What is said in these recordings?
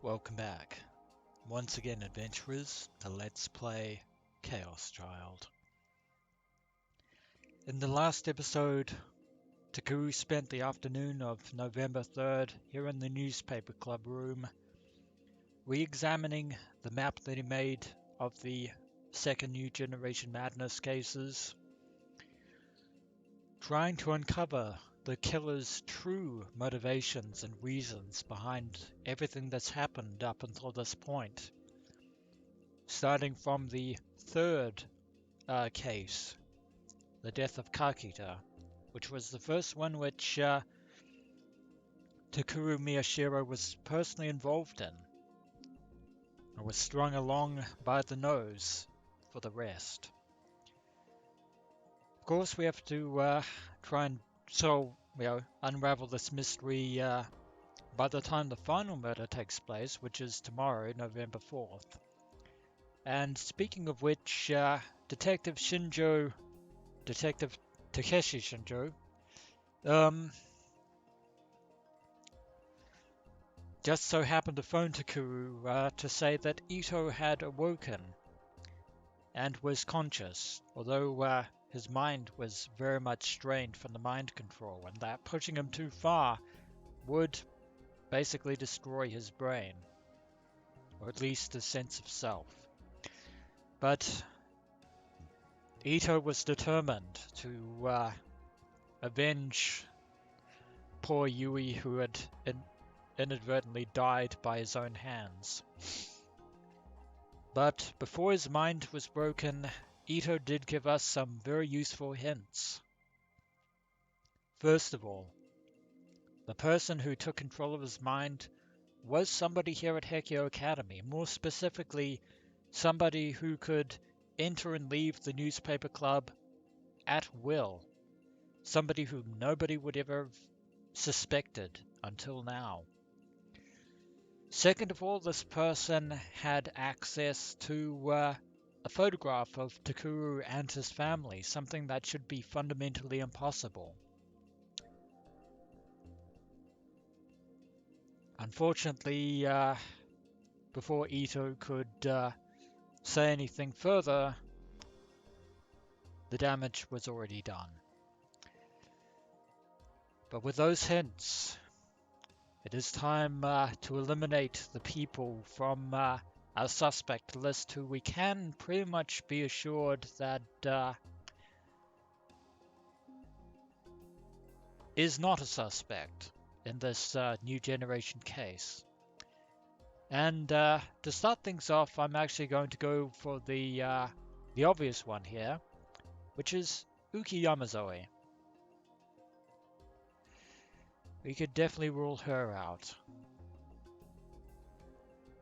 Welcome back, once again adventurers, to Let's Play ChäoS Child. In the last episode, Takuru spent the afternoon of November 3rd here in the newspaper club room, re-examining the map that he made of the second New Generation Madness cases, trying to uncover the killer's true motivations and reasons behind everything that's happened up until this point. Starting from the third case, the death of Kakita, which was the first one which Takuru Miyashiro was personally involved in, and was strung along by the nose for the rest. Of course, we have to try and unravel this mystery by the time the final murder takes place, which is tomorrow, November 4th. And speaking of which, Detective Takeshi Shinjo, just so happened to phone Takuru to say that Ito had awoken and was conscious, although his mind was very much strained from the mind control, and that pushing him too far would basically destroy his brain, or at least his sense of self. But Ito was determined to avenge poor Yui, who had inadvertently died by his own hands. But before his mind was broken, Ito did give us some very useful hints. First of all, the person who took control of his mind was somebody here at Hekio Academy, more specifically, somebody who could enter and leave the newspaper club at will. Somebody whom nobody would ever have suspected until now. Second of all, this person had access to a photograph of Takuru and his family, something that should be fundamentally impossible. Unfortunately, before Ito could say anything further, the damage was already done. But with those hints, it is time to eliminate the people from our suspect list who we can pretty much be assured that is not a suspect in this new generation case. And to start things off, I'm actually going to go for the obvious one here, which is Uki Yamazoe. We could definitely rule her out.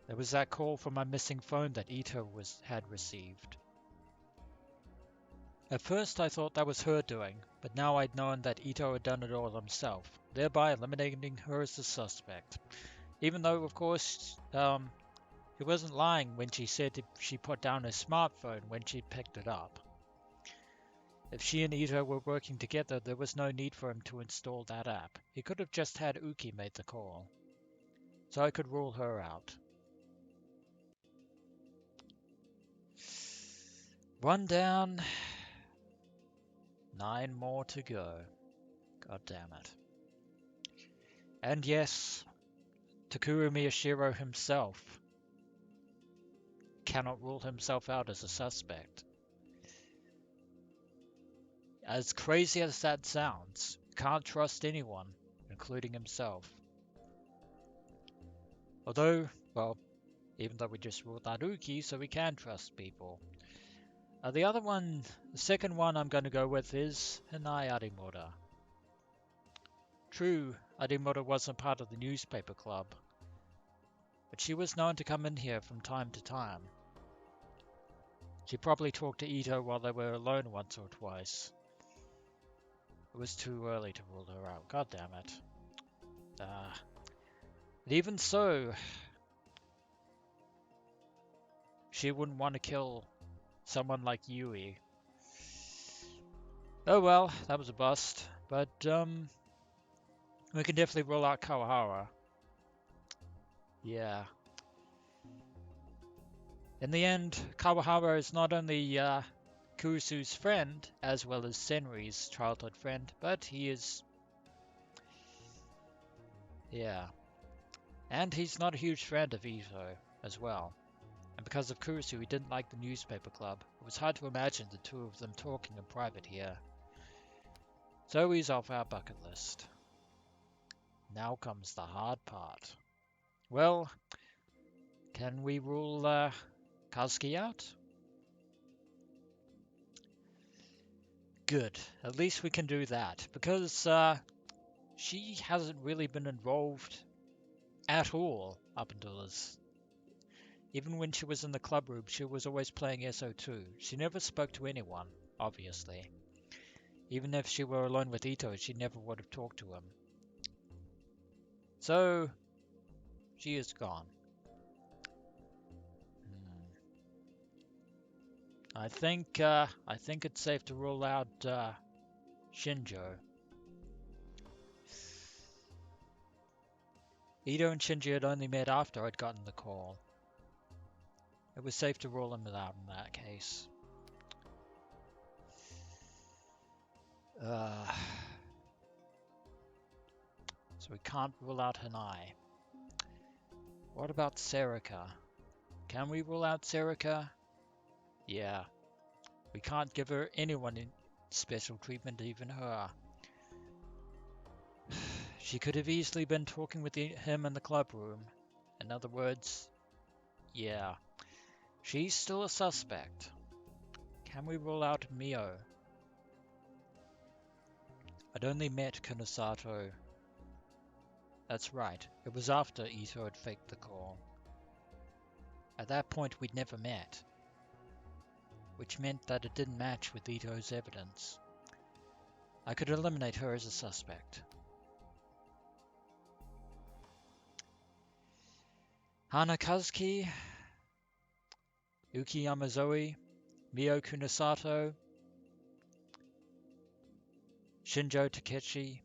There was that call from my missing phone that Ito had received. At first I thought that was her doing, but now I'd known that Ito had done it all himself, thereby eliminating her as the suspect. Even though, of course, he wasn't lying when she said she put down her smartphone when she picked it up. If she and Ito were working together, there was no need for him to install that app. He could have just had Uki make the call. So I could rule her out. One down, 9 more to go. God damn it. And yes, Takuru Miyashiro himself cannot rule himself out as a suspect. As crazy as that sounds, can't trust anyone, including himself. Although, well, even though we just ruled out Uki, so we can trust people. The second one I'm going to go with is Hinai Arimura. True, Arimura wasn't part of the newspaper club, but she was known to come in here from time to time. She probably talked to Ito while they were alone once or twice. It was too early to rule her out. God damn it. But even so, she wouldn't want to kill someone like Yui. Oh well, that was a bust. But we can definitely rule out Kawahara. Yeah. In the end, Kawahara is not only Kurusu's friend, as well as Senri's childhood friend, but he is... yeah. And he's not a huge friend of Ito as well. And because of Kurusu, he didn't like the newspaper club. It was hard to imagine the two of them talking in private here. So he's off our bucket list. Now comes the hard part. Well, can we rule Kazuki out? Good. At least we can do that. Because she hasn't really been involved at all up until this. Even when she was in the club room, she was always playing SO2. She never spoke to anyone, obviously. Even if she were alone with Ito, she never would have talked to him. So, she is gone. I think it's safe to rule out Shinjo. Ito and Shinji had only met after I'd gotten the call. It was safe to rule him out in that case. So we can't rule out Hanai. What about Serika? Can we rule out Serika? Yeah. We can't give her anyone in special treatment, even her. She could have easily been talking with him in the club room. In other words, yeah. She's still a suspect. Can we rule out Mio? I'd only met Kunosato. That's right. It was after Ito had faked the call. At that point, we'd never met. Which meant that it didn't match with Ito's evidence. I could eliminate her as a suspect. Hana Kazuki, Uki Yamazoe, Mio Kunosato, Shinjo Takeshi,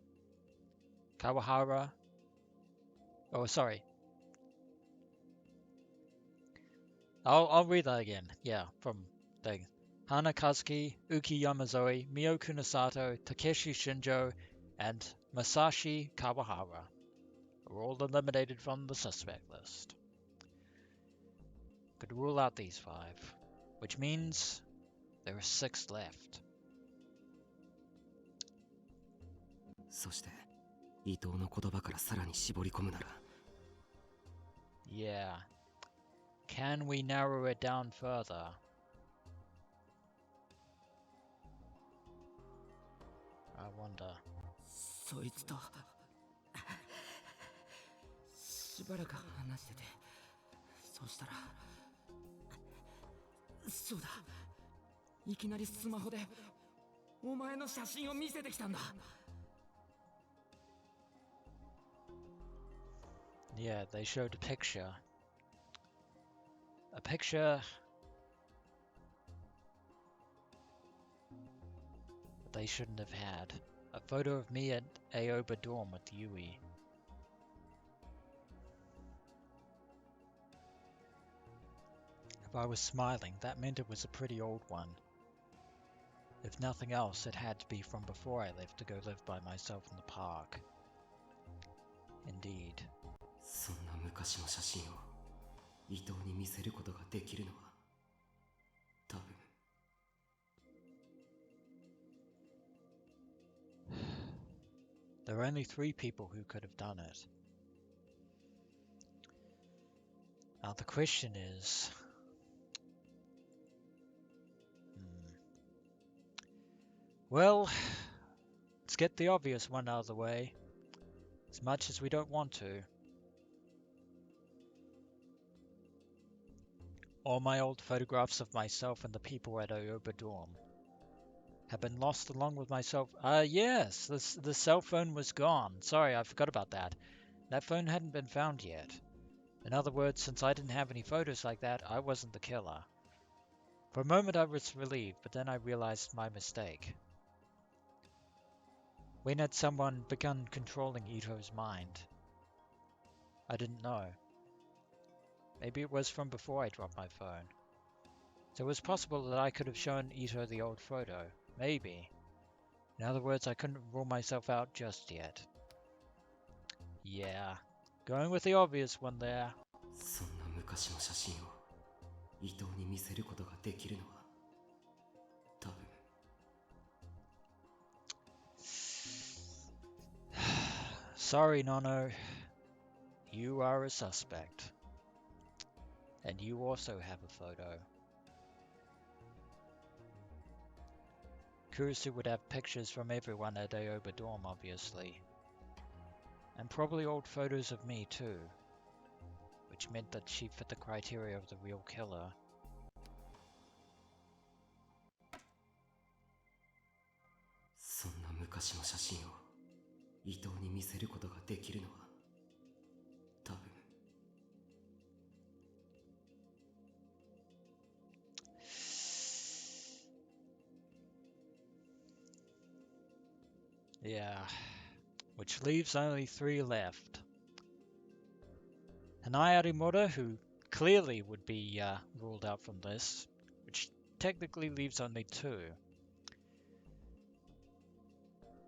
Kawahara. Oh, sorry. I'll read that again. Yeah, from the Hana Kazuki, Uki Yamazoe, Mio Kunosato, Takeshi Shinjo, and Masashi Kawahara are all eliminated from the suspect list. Could rule out these 5, which means there are 6 left. そして伊藤の言葉からさらに絞り込むなら Yeah. Can we narrow it down further? I wonder. そいつとしばらく話しててそしたらそうだいきなりスマホでお前の写真を見せてきたんだ Yeah, they showed a picture. A picture that they shouldn't have had. A photo of me at Aoba Dorm with Yui. If I was smiling, that meant it was a pretty old one. If nothing else, it had to be from before I left to go live by myself in the park. Indeed. そんな昔の写真を伊藤に見せることができるのは多分 There are only 3 people who could have done it. Now the question is... Well, let's get the obvious one out of the way, as much as we don't want to. All my old photographs of myself and the people at Aoba Dorm have been lost along with myself. Yes, the cell phone was gone. Sorry, I forgot about that. That phone hadn't been found yet. In other words, since I didn't have any photos like that, I wasn't the killer. For a moment I was relieved, but then I realized my mistake. When had someone begun controlling Ito's mind? I didn't know. Maybe it was from before I dropped my phone. So it's possible that I could have shown Ito the old photo. Maybe. In other words, I couldn't rule myself out just yet. Yeah. Going with the obvious one there. そんな昔の写真を伊藤に見せることができるのは多分 Sorry, Nono. You are a suspect. And you also have a photo. Kurusu would have pictures from everyone at Aoba Dorm, obviously. And probably old photos of me too. Which meant that she fit the criteria of the real killer. そんな昔の写真を伊藤に見せることができるのは多分 Yeah. Which leaves only 3 left. Hanai Arimura, who clearly would be ruled out from this, which technically leaves only 2.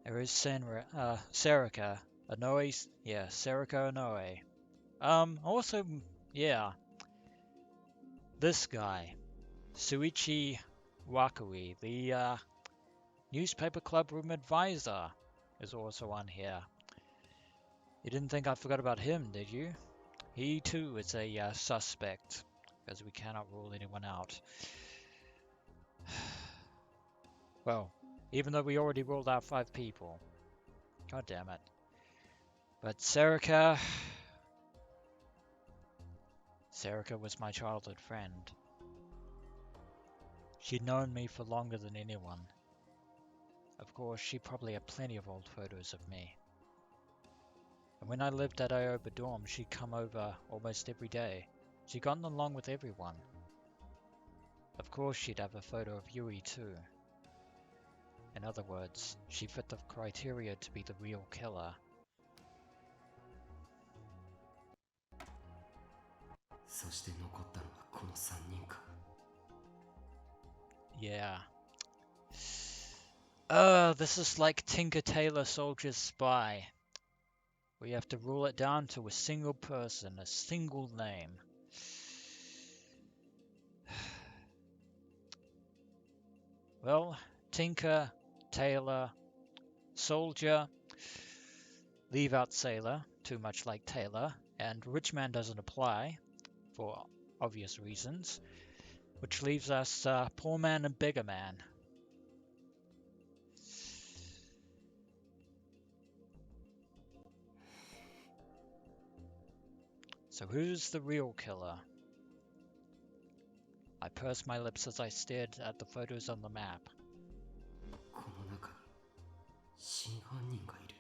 There is Sarika Onoe, yeah, Sarika Onoe. Also, yeah, this guy, Suichi Wakui, the newspaper club room advisor, is also on here. You didn't think I forgot about him, did you? He too is a suspect, because we cannot rule anyone out. Well, even though we already ruled out 5 people. God damn it. But Sarika was my childhood friend. She'd known me for longer than anyone. Of course, she probably had plenty of old photos of me. And when I lived at Aoba Dorm, she'd come over almost every day. She'd gotten along with everyone. Of course, she'd have a photo of Yui too. In other words, she fit the criteria to be the real killer. そして残ったのはこの3人か Yeah. This is like Tinker Tailor Soldier's Spy. We have to rule it down to a single person, a single name. Well, Tinker, Tailor, Soldier, leave out Sailor, too much like Tailor, and Rich Man doesn't apply, for obvious reasons, which leaves us Poor Man and Bigger Man. So who's the real killer? I pursed my lips as I stared at the photos on the map. この中に真犯人がいる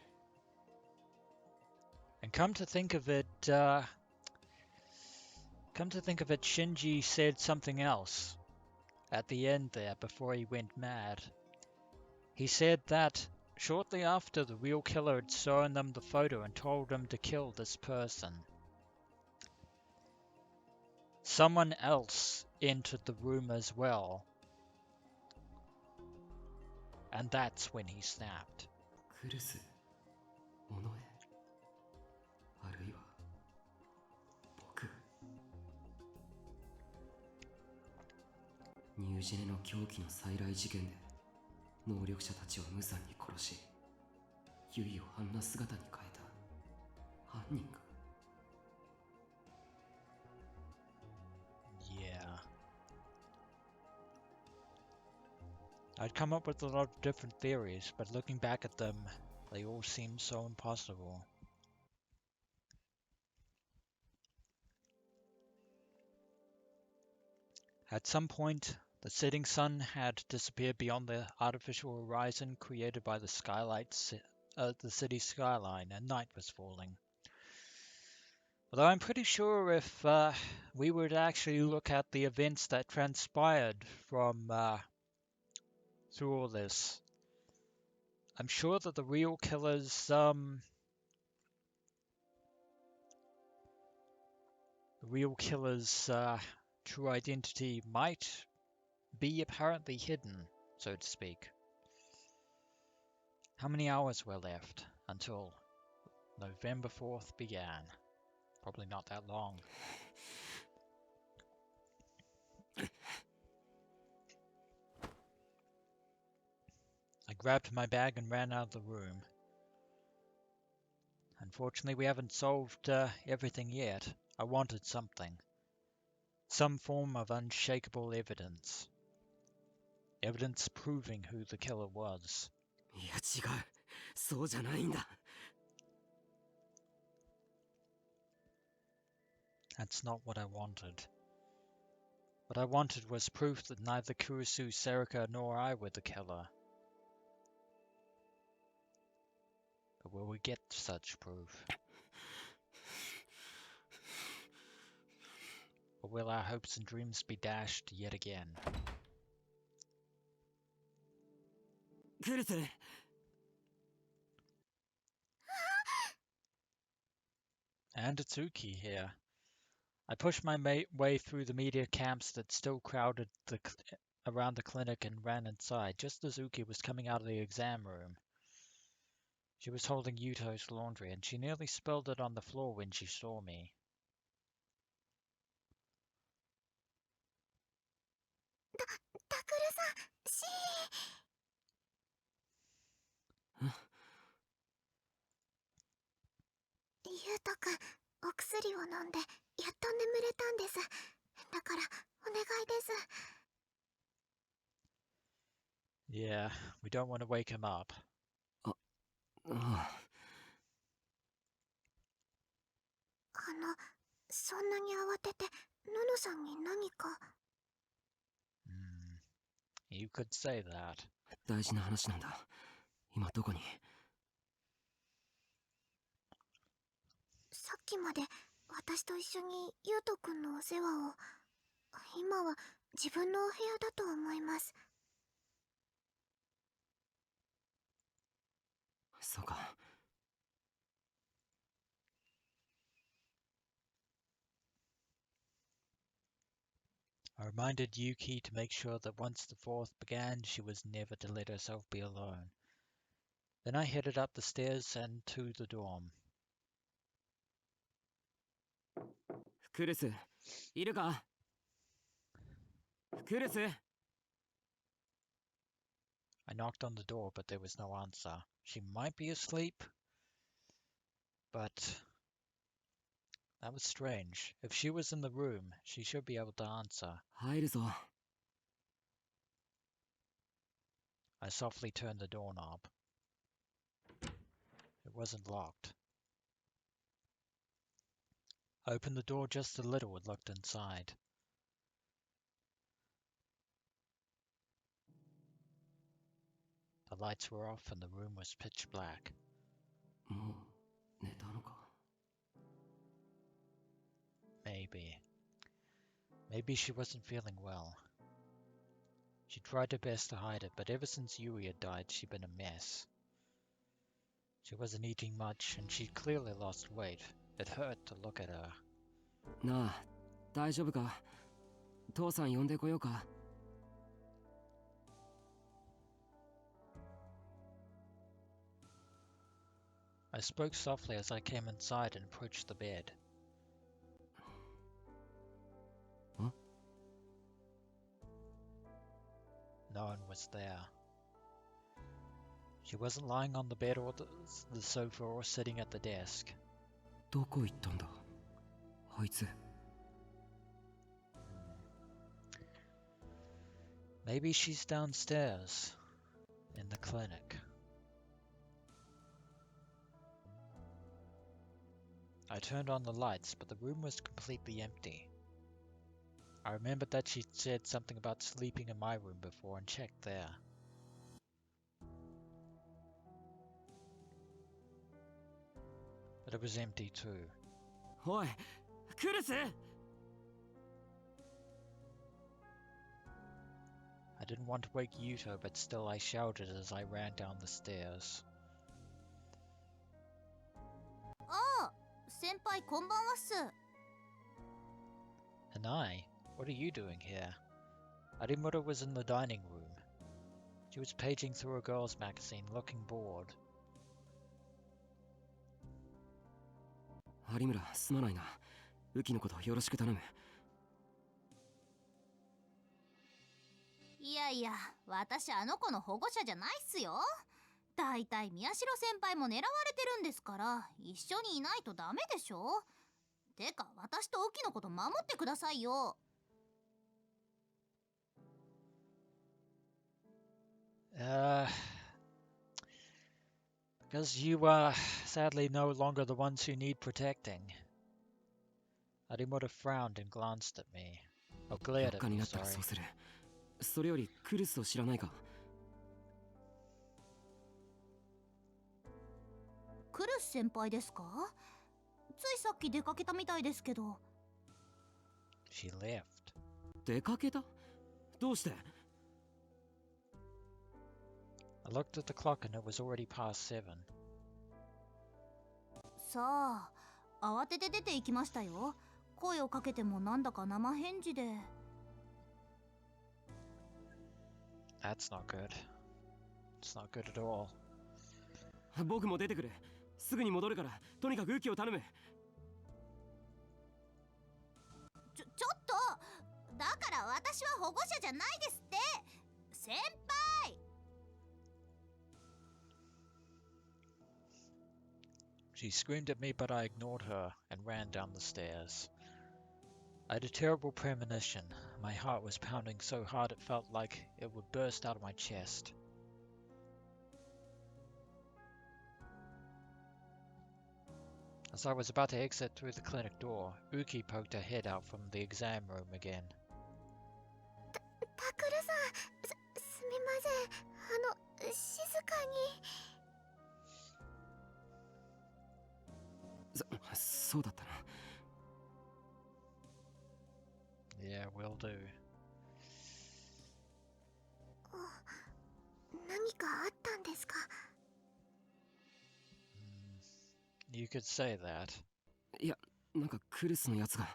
And come to think of it, Shinji said something else at the end there before he went mad. He said that shortly after the real killer had shown them the photo and told them to kill this person, someone else entered the room as well. And that's when he snapped. クルス尾上あるいは僕ニュージェネの狂気の再来事件で能力者たちを無残に殺しユイをあんな姿に変えた犯人が Yeah. I'd come up with a lot of different theories, but looking back at them, they all seem so impossible. At some point, the setting sun had disappeared beyond the artificial horizon created by the the city skyline, and night was falling. Although I'm pretty sure if we were to actually look at the events that transpired from through all this, I'm sure that the real killer's true identity might be apparently hidden, so to speak. How many hours were left until November 4th began? Probably not that long. I grabbed my bag and ran out of the room. Unfortunately, we haven't solved everything yet. I wanted something. Some form of unshakable evidence. Evidence proving who the killer was. いや違う。そうじゃないんだ。That's not what I wanted. What I wanted was proof that neither Kurusu, Serika, nor I were the killer. But will we get such proof? Or will our hopes and dreams be dashed yet again? クルス。And Atsuki here. I pushed my way through the media camps that still crowded around the clinic and ran inside, just as Uki was coming out of the exam room. She was holding Yuto's laundry, and she nearly spilled it on the floor when she saw me. Takuru-san, ゆうとくん、お薬を飲んでやっと眠れたんです。だからお願いです。Yeah, we don't want to wake him up. ああ。そんなに慌てて、ののさんに何か。You could say that. 大事な話なんだ。今どこに？さっきまで私と一緒にゆうとくんのお世話を。今は自分のお部屋だと思います。そうか。I reminded Yuki to make sure that once the 4th began, she was never to let herself be alone. Then I headed up the stairs and to the dorm. クルス、いるか？クルス。I knocked on the door, but there was no answer. She might be asleep, but that was strange. If she was in the room, she should be able to answer. 入るぞ。I softly turned the doorknob. It wasn't locked. I opened the door just a little and looked inside. The lights were off and the room was pitch black. もう寝たのか？ Maybe. Maybe she wasn't feeling well. She tried her best to hide it, but ever since Yui had died, she'd been a mess. She wasn't eating much, and she'd clearly lost weight. It hurt to look at her. なあ、大丈夫か？父さん呼んでこようか？ I spoke softly as I came inside and approached the bed. Huh? No one was there. She wasn't lying on the bed or the sofa or sitting at the desk. どこ行ったんだ？あいつ。Maybe she's downstairs in the clinic. I turned on the lights, but the room was completely empty. I remembered that she'd said something about sleeping in my room before and checked there. But it was empty too. おい、クルス！ I didn't want to wake Yuto, but still I shouted as I ran down the stairs. ああ、先輩こんばんはっす。And I? What are you doing here? Arimura was in the dining room. She was paging through a girls' magazine, looking bored. 有村、すまないな。ウキのことよろしく頼む。いやいや、私あの子の保護者じゃないっすよ。だいたい宮代先輩も狙われてるんですから、一緒にいないとダメでしょ。てか、私とウキのこと守ってくださいよ。Because you are sadly no longer the ones who need protecting. Arimura frowned and glanced at me. Oh, glared at 4日に me, なったら sorry. そうする。それよりクルスを知らないか。クルス先輩ですか？ついさっき出かけたみたいですけど。She left. 出かけた？どうして？ I looked at the clock and it was already past 7. さあ、慌てて出て行きましたよ。声をかけてもなんだか生返事で。That's not good. It's not good at all. 僕も出てくる。すぐに戻るから、とにかくウキを頼む。ちょっと、だから私は保護者じゃないですって。先輩。She screamed at me, but I ignored her and ran down the stairs. I had a terrible premonition. My heart was pounding so hard it felt like it would burst out of my chest. As I was about to exit through the clinic door, Uki poked her head out from the exam room again. タクルさん、すみません。静かに。そうだったな。Yeah, will do. 何かあったんですか？ You could say that. いや、なんかクルスのやつが。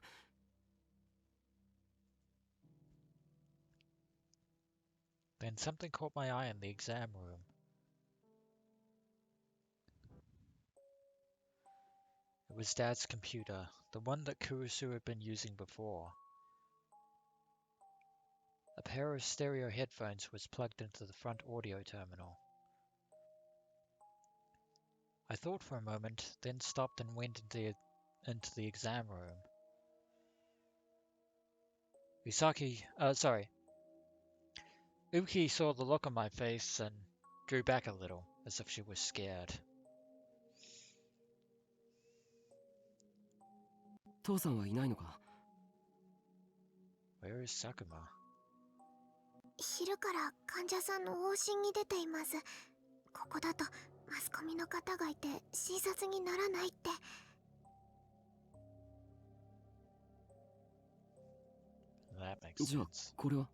Then something caught my eye in the exam room. It was Dad's computer, the one that Kurusu had been using before. A pair of stereo headphones was plugged into the front audio terminal. I thought for a moment, then stopped and went into the exam room. Uki saw the look on my face and drew back a little, as if she was scared. 父さんはいないのか？ Where is Sakuma? 昼から患者さんの往診に出ています。ここだとマスコミの方がいて診察にならないって。That makes じゃあ sense. これは？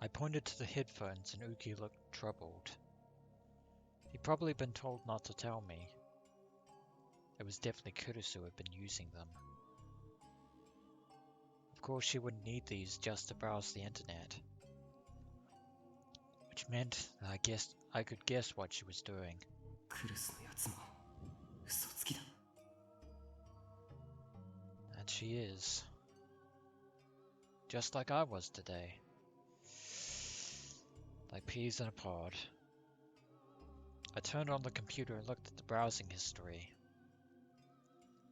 I pointed to the headphones and Uki looked troubled. He'd probably been told not to tell me. It was definitely Kurusu who had been using them. Of course she wouldn't need these just to browse the internet. Which meant that I could guess what she was doing. クルスのやつも嘘つきだ。 And she is. Just like I was today. Like peas in a pod. I turned on the computer and looked at the browsing history.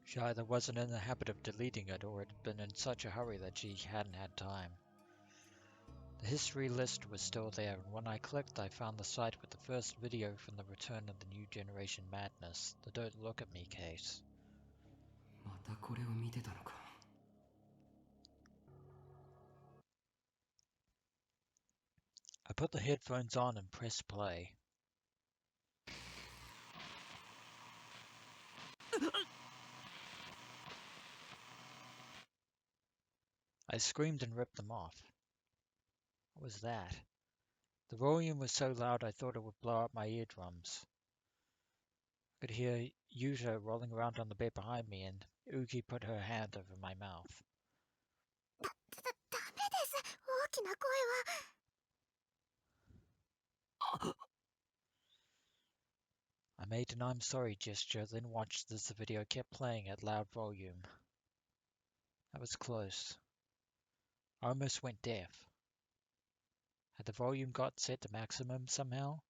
She either wasn't in the habit of deleting it or had been in such a hurry that she hadn't had time. The history list was still there, and when I clicked I found the site with the first video from the return of the New Generation Madness, the Don't Look at Me case. またこれを見てたのか。 I put the headphones on and pressed play. I screamed and ripped them off. What was that? The volume was so loud I thought it would blow out my eardrums. could hear Yuta rolling around on the bed behind me, and Uki put her hand over my mouth. ダメです。大きな声は。I made an I'm sorry gesture, then watched as the video kept playing at loud volume. That was close. I almost went deaf. Had the volume got set to maximum somehow?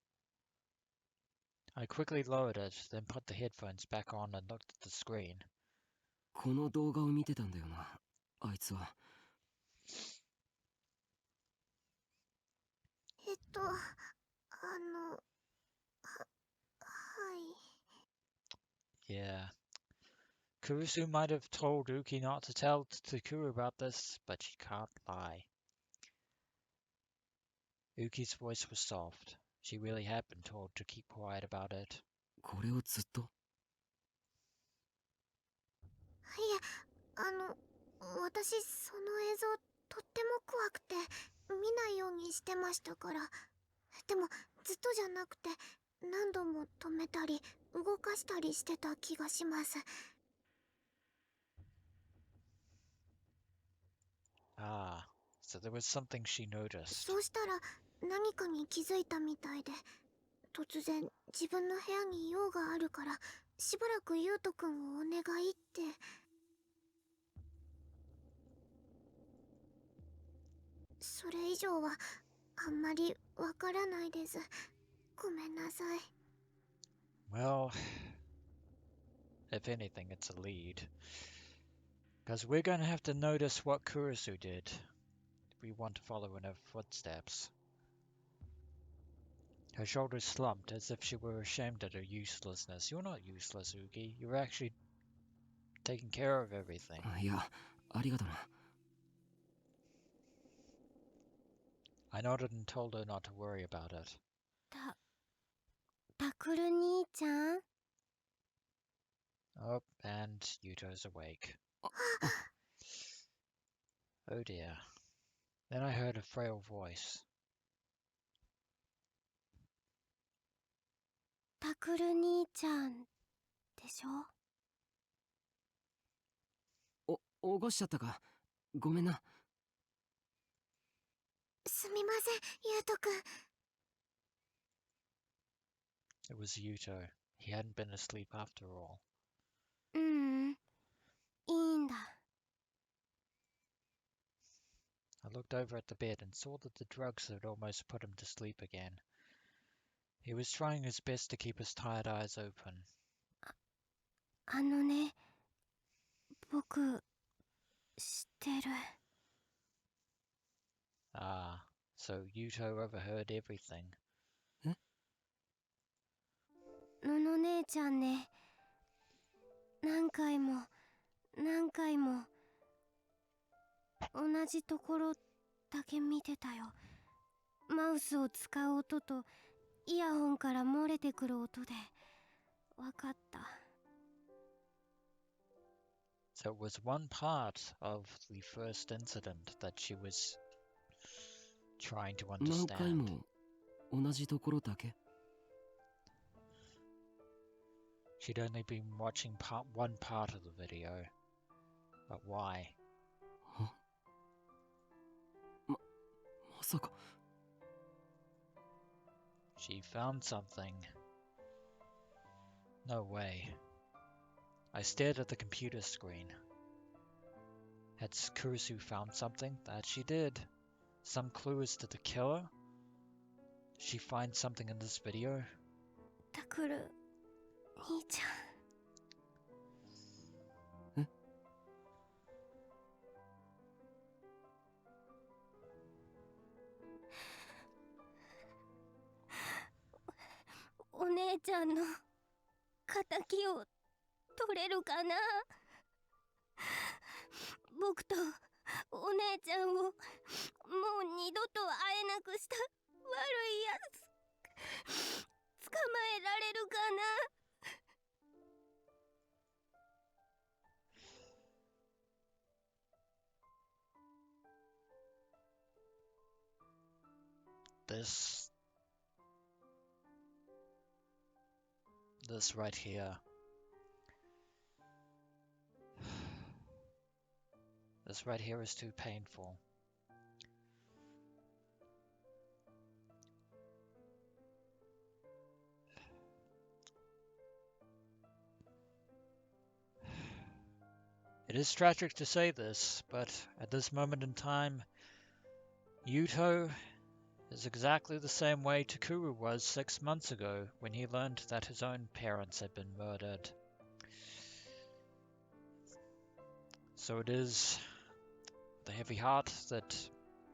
I quickly lowered it, then put the headphones back on and looked at the screen. この動画を見てたんだよな、あいつは。はい。 Yeah. Kurusu might have told Uki not to tell Takuru about this, but she can't lie. Uki's voice was soft. She really had been told to keep quiet about it. これをずっと。いえ、私その映像とっても怖くて見ないようにしてましたから。でもずっとじゃなくて何度も止めたり動かしたりしてた気がします。Ah, so there was something she noticed. そうしたら何かに気づいたみたいで、突然自分の部屋に用があるからしばらく優斗くんをお願いって。それ以上はあんまりわからないです。ごめんなさい。 Well, if anything, it's a lead. Because we're going to have to notice what Kurusu did if we want to follow in her footsteps. Her shoulders slumped as if she were ashamed at her uselessness. You're not useless, Uki. You're actually taking care of everything. いや、ありがとな。I nodded and told her not to worry about it. タクル兄ちゃん。 Oh, and Yuto's awake. Oh dear. Then I heard a frail voice. タクル兄ちゃんでしょ。起こしちゃったか。ごめんな。すみません、優斗くん。 It was Yuto. He hadn't been asleep after all. いいんだ。 I looked over at the bed and saw that the drugs had almost put him to sleep again. He was trying his best to keep his tired eyes open. ね、僕、知ってる。 Ah, so Yuto overheard everything. のの姉ちゃんね、何回も同じところだけ見てたよ。マウスを使う音とイヤホンから漏れてくる音でわかった。 So it was one part of the first incident that she was trying to 何回 understand. も同じところだけ。 She'd only been watching one part of the video. But why? まさか。 She found something. No way. I stared at the computer screen. Had Kurusu found something? That she did. Some clue as to the killer? Did she find something in this video? タクル兄ちゃん。え？お姉ちゃんの敵を取れるかな。僕とお姉ちゃんをもう二度と会えなくした悪いやつ捕まえられるかな。This right here. This right here is too painful. It is tragic to say this, but at this moment in time, Yuto is exactly the same way Takuru was 6 months ago when he learned that his own parents had been murdered. So it is the heavy heart that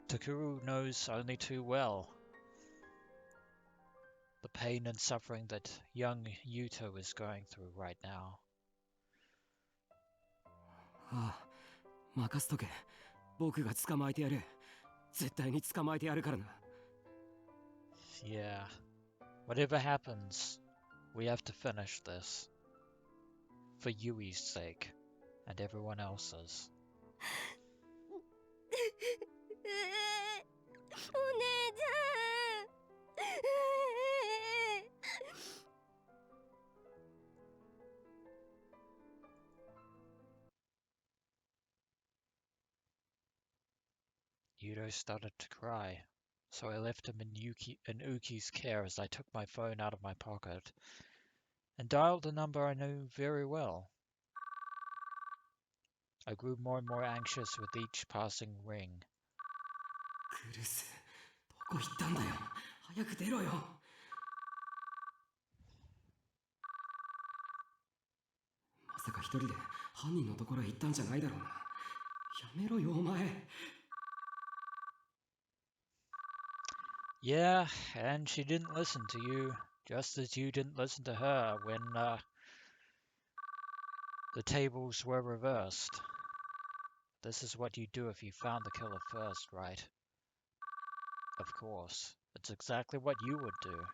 Takuru knows only too well. The pain and suffering that young Yuto is going through right now. ああ、任せとけ。僕が捕まえてやる。絶対に捕まえてやるからな。Yeah. Whatever happens, we have to finish this. For Yui's sake, and everyone else's. お姉ちゃん。Yuto started to cry, so I left him in Uki's care as I took my phone out of my pocket and dialed a number I knew very well. I grew more and more anxious with each passing ring. クルス、どこ行ったんだよ。早く出ろよ。まさか一人で犯人のところへ行ったんじゃないだろうな。やめろよ、お前。Yeah, and she didn't listen to you, just as you didn't listen to her when the tables were reversed. This is what you'd do if you found the killer first, right? Of course. It's exactly what you would do.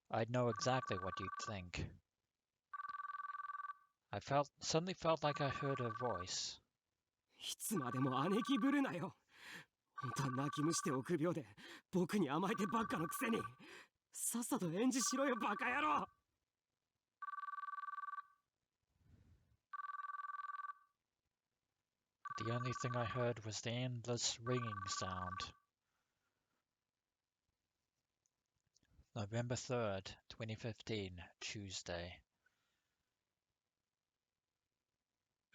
I'd know exactly what you'd think. I suddenly felt like I heard her voice. いつまでも姉貴ぶるなよ。本当は泣き虫で臆病で僕に甘えてばっかのくせに。さっさと演じしろよ、バカ野郎。The only thing I heard was the endless ringing sound. November 3rd, 2015, Tuesday.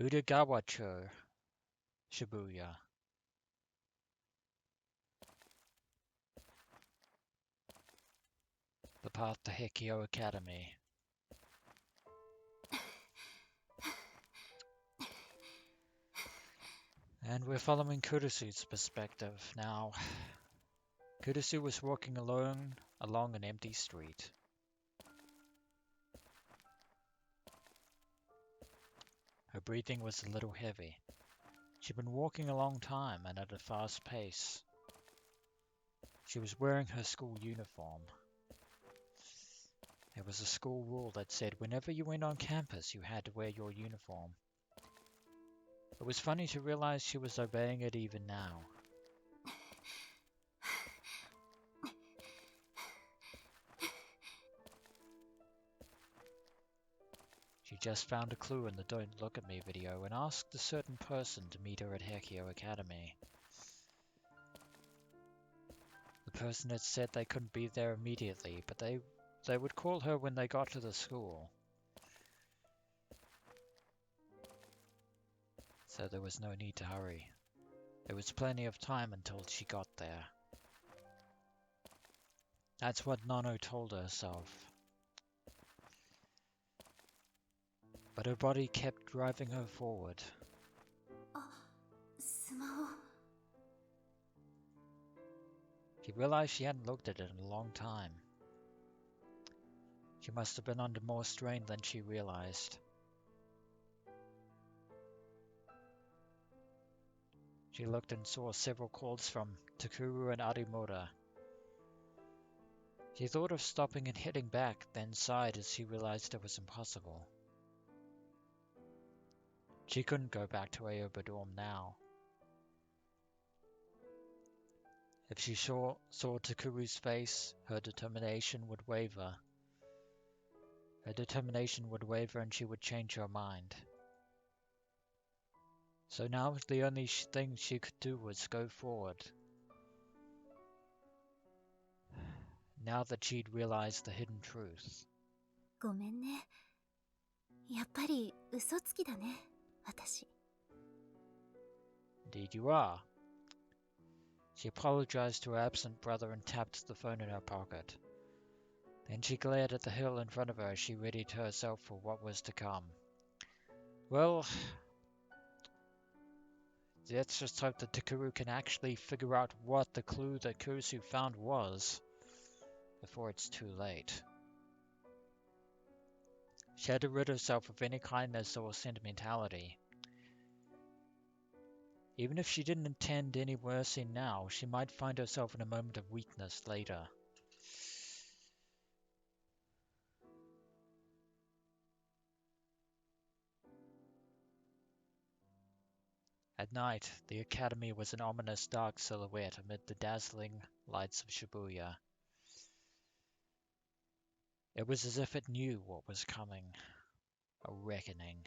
Udagawa-cho, Shibuya. The path to Hekio Academy. And we're following Kurusu's perspective now. Kurusu was walking alone along an empty street. Her breathing was a little heavy. She'd been walking a long time and at a fast pace. She was wearing her school uniform. There was a school rule that said whenever you went on campus you had to wear your uniform. It was funny to realize she was obeying it even now. She just found a clue in the Don't Look at Me video and asked a certain person to meet her at Hekio Academy. The person had said they couldn't be there immediately, but they would call her when they got to the school. So there was no need to hurry. There was plenty of time until she got there. That's what Nono told herself. But her body kept driving her forward. スマホ。 She realized she hadn't looked at it in a long time. She must have been under more strain than she realized. She looked and saw several calls from Takuru and Arimura. She thought of stopping and heading back, then sighed as she realized it was impossible. She couldn't go back to Aoba Dorm now. If she saw Takuru's face, her determination would waver. Her determination would waver and she would change her mind. So now the only thing she could do was go forward. Now that she'd realized the hidden truth. ごめんね。やっぱり嘘つきだね、私。Indeed you are. She apologized to her absent brother and tapped the phone in her pocket. Then she glared at the hill in front of her as she readied herself for what was to come. Well, let's just hope that Takuru can actually figure out what the clue that Kurusu found was before it's too late. She had to rid herself of any kindness or sentimentality. Even if she didn't intend any mercy now, she might find herself in a moment of weakness later. At night, the academy was an ominous dark silhouette amid the dazzling lights of Shibuya. It was as if it knew what was coming. A reckoning.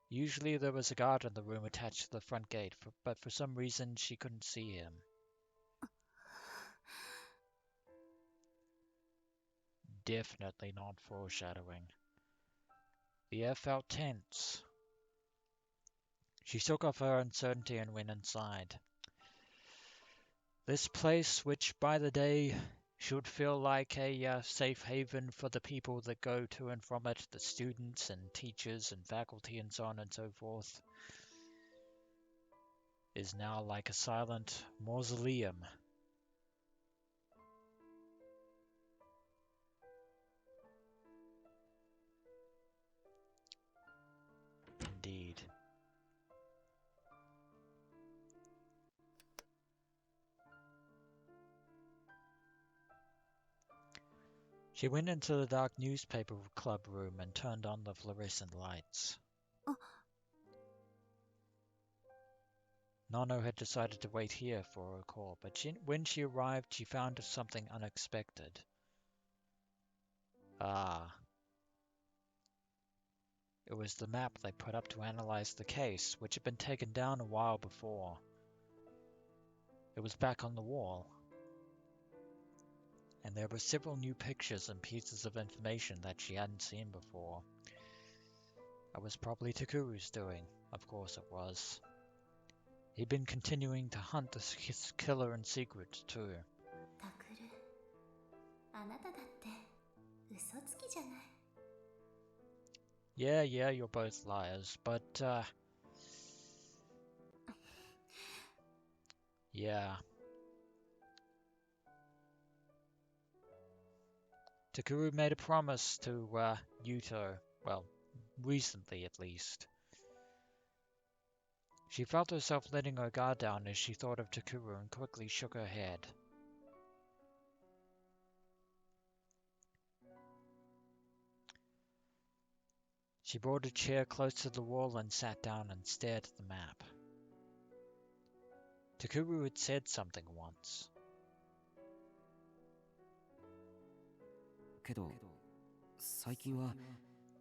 Usually there was a guard in the room attached to the front gate, but for some reason she couldn't see him. Definitely not foreshadowing. The air felt tense. She shook off her uncertainty and went inside. This place, which by the day should feel like a safe haven for the people that go to and from it, the students and teachers and faculty and so on and so forth, is now like a silent mausoleum. Indeed. She went into the dark newspaper club room and turned on the fluorescent lights. Nono had decided to wait here for her call, but when she arrived, she found something unexpected. Ah. It was the map they put up to analyze the case, which had been taken down a while before. It was back on the wall. And there were several new pictures and pieces of information that she hadn't seen before. That was probably Takuru's doing. Of course it was. He'd been continuing to hunt his killer in secret, too. Takuru, あなただって嘘つきじゃない。Yeah, you're both liars, but, yeah. Takuru made a promise to, Yuto, well, recently at least. She felt herself letting her guard down as she thought of Takuru and quickly shook her head. She brought a chair close to the wall and sat down and stared at the map. Takuru had said something once. けど、最近は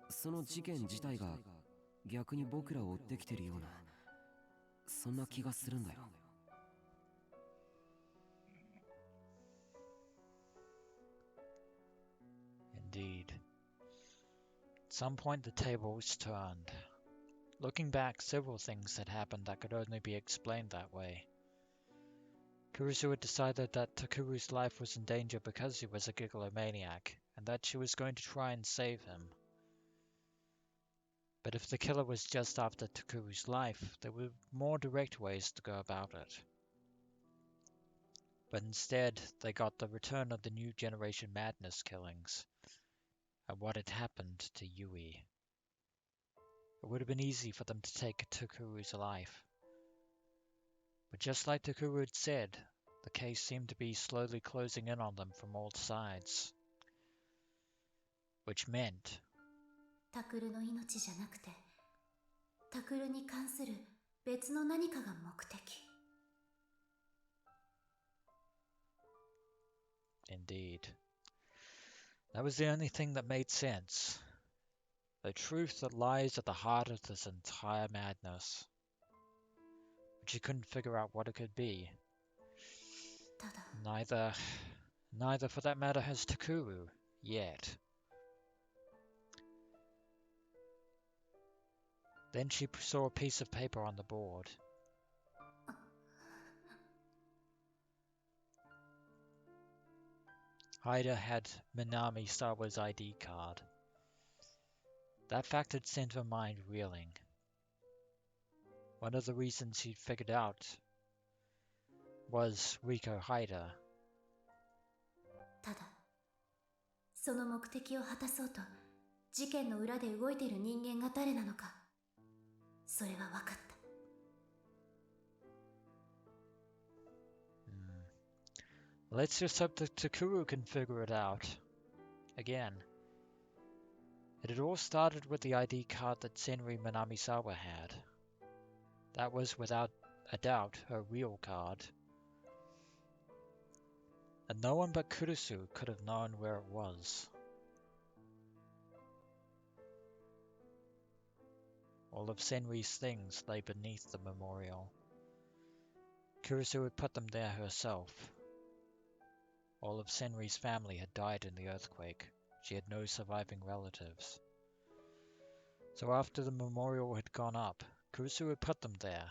その事件自体が逆に僕らを追ってきてるような、そんな気がするんだよ。Indeed. At some point the tables turned. Looking back, several things had happened that could only be explained that way. Kurusu had decided that Takuru's life was in danger because he was a gigalomaniac, and that she was going to try and save him. But if the killer was just after Takuru's life, there were more direct ways to go about it. But instead, they got the return of the new generation madness killings, and what had happened to Yui. It would have been easy for them to take Takuru's life. But just like Takuru had said, the case seemed to be slowly closing in on them from all sides. Which meant... タクルの命じゃなくて、タクルに関する別の何かが目的。Indeed. That was the only thing that made sense. The truth that lies at the heart of this entire madness. But she couldn't figure out what it could be. ただ Neither for that matter has Takuru, yet. Then she saw a piece of paper on the board. Haida had Minami Sawa's ID card. That fact had sent her mind reeling. One of the reasons she'd figured out was Riko Haida. ただその目的を果たそうと事件の裏で動いている人間が誰なのかそれは分かった Let's just hope that Takuru can figure it out. Again. It had all started with the ID card that Senri Minamisawa had. That was, without a doubt, her real card. And no one but Kurusu could have known where it was. All of Senri's things lay beneath the memorial. Kurusu had put them there herself. All of Senri's family had died in the earthquake. She had no surviving relatives. So after the memorial had gone up, Kurusu had put them there.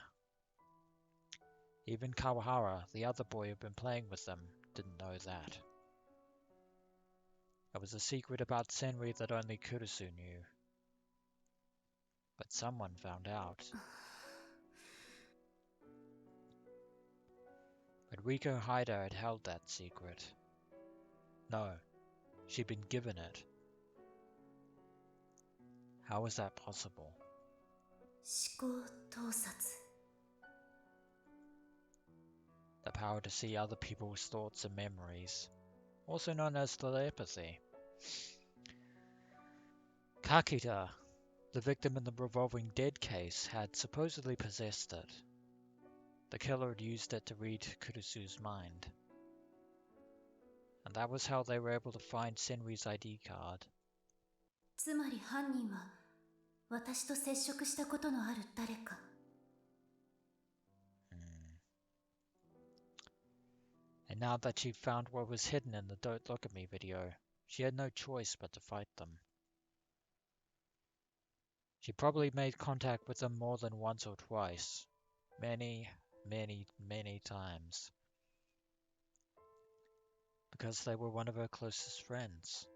Even Kawahara, the other boy who had been playing with them, didn't know that. It was a secret about Senri that only Kurusu knew. But someone found out. But Riko Haida had held that secret. No, she'd been given it. How was that possible? 思考盗撮 The power to see other people's thoughts and memories, also known as telepathy. Kakita, the victim in the revolving dead case, had supposedly possessed it. The killer had used it to read Kurusu's mind. And that was how they were able to find Senri's ID card. つまり犯人は私と接触したことのある誰か And now that she'd found what was hidden in the Don't Look at Me video, she had no choice but to fight them. She probably made contact with them more than once or twice. Many, many, many times. Because they were one of her closest friends.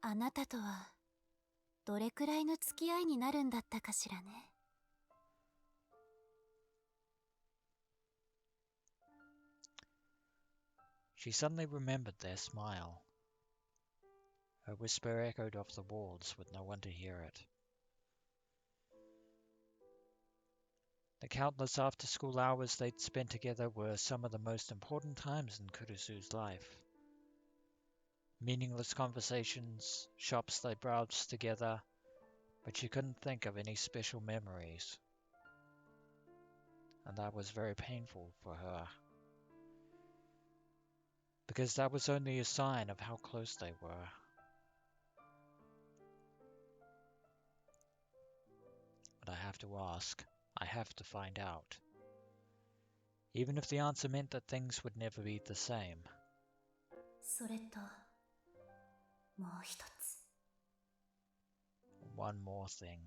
あなたとはどれくらいの付き合いになるんだったかしらね She suddenly remembered their smile. Her whisper echoed off the walls with no one to hear it. The countless after-school hours they'd spent together were some of the most important times in Kurusu's life. Meaningless conversations, shops they browsed together, but she couldn't think of any special memories. And that was very painful for her. Because that was only a sign of how close they were. But I have to ask. I have to find out. Even if the answer meant that things would never be the same. それともう一つ One more thing.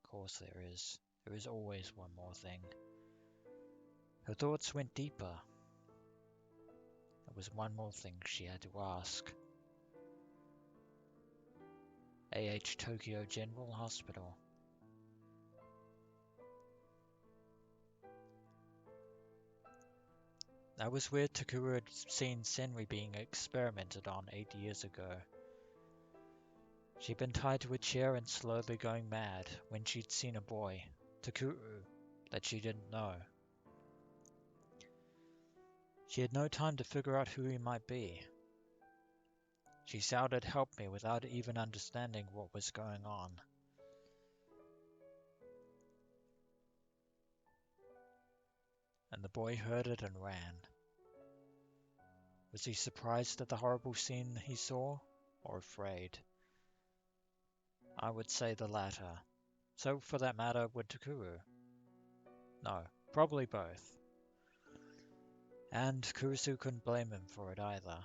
Of course there is. There is always one more thing. Her thoughts went deeper. There was one more thing she had to ask. AH Tokyo General Hospital. That was where Takuru had seen Senri being experimented on 8 years ago. She'd been tied to a chair and slowly going mad when she'd seen a boy, Takuru, that she didn't know. She had no time to figure out who he might be. She shouted, "Help me," without even understanding what was going on. And the boy heard it and ran. Was he surprised at the horrible scene he saw? or afraid? I would say the latter. So, for that matter, would Takuru? No, probably both. And Kurusu couldn't blame him for it either.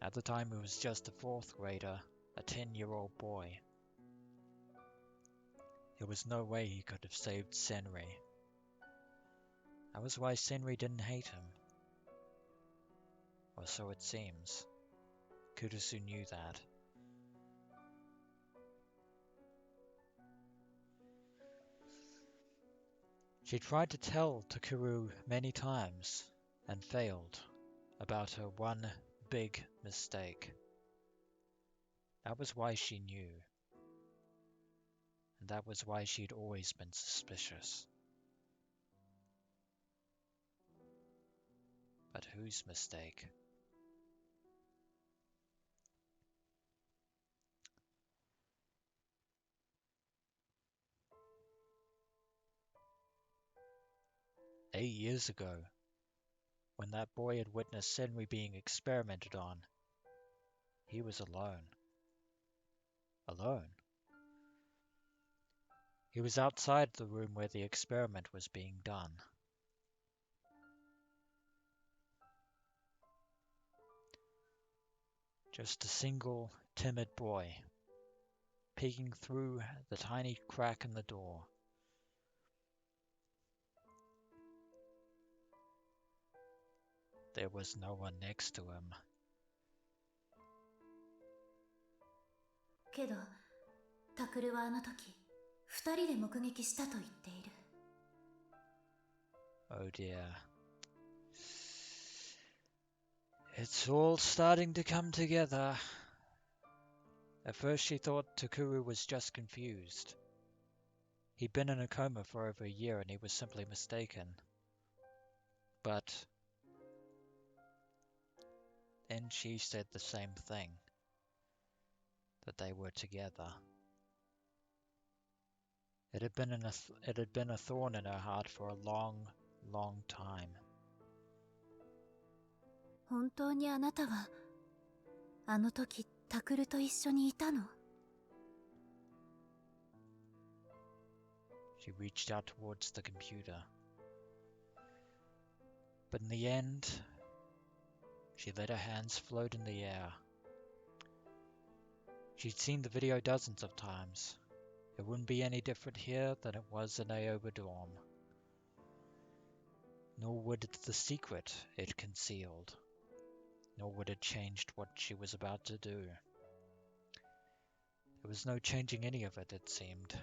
At the time, he was just a 4th grader, a 10-year-old boy. There was no way he could have saved Senri. That was why Senri didn't hate him. Or so it seems. Kurusu knew that. She tried to tell Takuru many times, and failed, about her one big mistake. That was why she knew. And that was why she'd always been suspicious. But whose mistake? Eight years ago, when that boy had witnessed Senri being experimented on, he was alone. Alone? He was outside the room where the experiment was being done. Just a single, timid boy, peeking through the tiny crack in the door. There was no one next to him. けど、タクルはあの時、二人で目撃したと言っている。Oh dear. It's all starting to come together. At first she thought Takuru was just confused. He'd been in a coma for over a year and he was simply mistaken. But then she said the same thing. That they were together. It had been a thorn in her heart for a long, long time. 本当にあなたは、あの時タクルと一緒にいたの？ She reached out towards the computer. But in the end, she let her hands float in the air. She'd seen the video dozens of times. It wouldn't be any different here than it was in Aoba Dorm. Nor would the secret it concealed. Nor would it changed what she was about to do. There was no changing any of it, it seemed.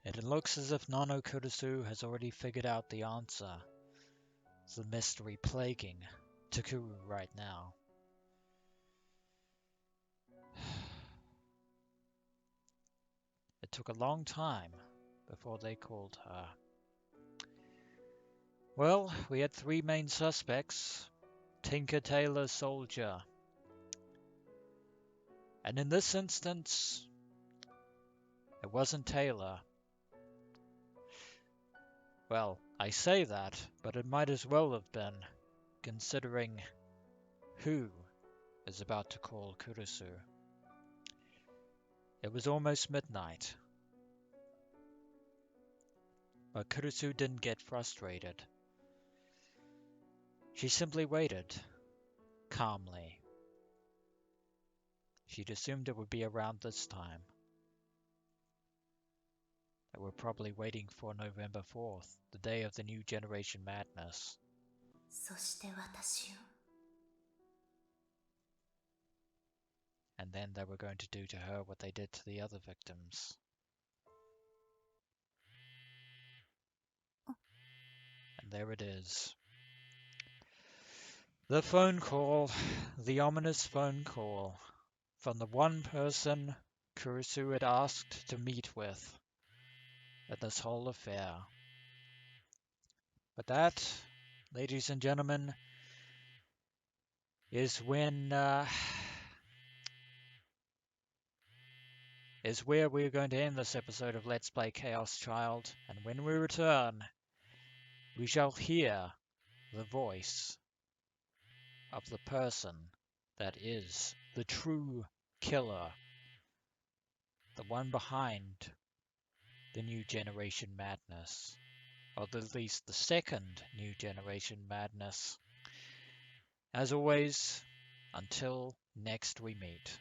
And it looks as if Nano Kurusu has already figured out the answer. It's the mystery plaguing Takuru right now. It took a long time before they called her. Well, we had 3 main suspects. Tinker, Tailor, Soldier. And in this instance, it wasn't Tailor. Well, I say that, but it might as well have been, considering who is about to call Kurusu. It was almost midnight. But Kurusu didn't get frustrated. She simply waited, calmly. She'd assumed it would be around this time. They were probably waiting for November 4th, the day of the new generation madness. そして私を。 And then they were going to do to her what they did to the other victims. And there it is. The phone call, the ominous phone call, from the one person Kurusu had asked to meet with in this whole affair. But that, ladies and gentlemen, is where we're going to end this episode of Let's Play Chaos Child, and when we return, we shall hear the voice of the person that is the true killer, the one behind the New Generation Madness, or at least the second New Generation Madness. As always, until next we meet.